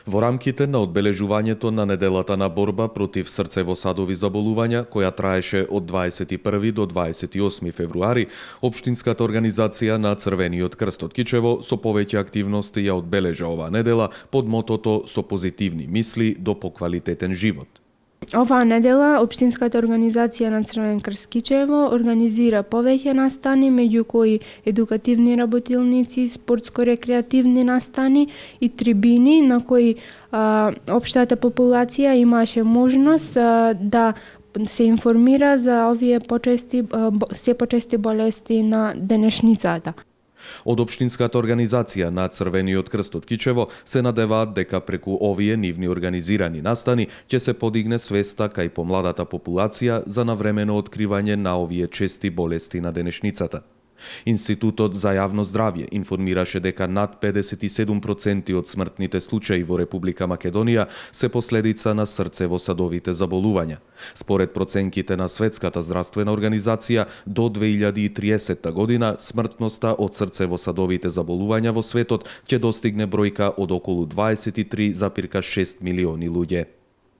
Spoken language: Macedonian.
Во рамките на одбележувањето на неделата на борба против срцево-садови заболувања, која траеше од 21 до 28 февруари, Општинската организација на Црвениот крст од Кичево со повеќе активности ја одбележа оваа недела под мотото "Со позитивни мисли до поквалитетен живот". Оваа недела Општинската организација на Црвен крст Кичево организира повеќе настани, меѓу кои едукативни работилници, спортско-рекреативни настани и трибини на кои општата популација имаше можност да се информира за овие се почести болести на денешницата. Од Општинската организација на Црвениот крст од Кичево се надеваат дека преку овие нивни организирани настани ќе се подигне свеста кај помладата популација за навремено откривање на овие чести болести на денешницата. Институтот за јавно здравје информираше дека над 57% од смртните случаи во Република Македонија се последица на срцево-садовите заболувања. Според проценките на Светската здравствена организација, до 2030 година смртноста од срцево-садовите заболувања во светот ќе достигне бројка од околу 23,6 милиони луѓе.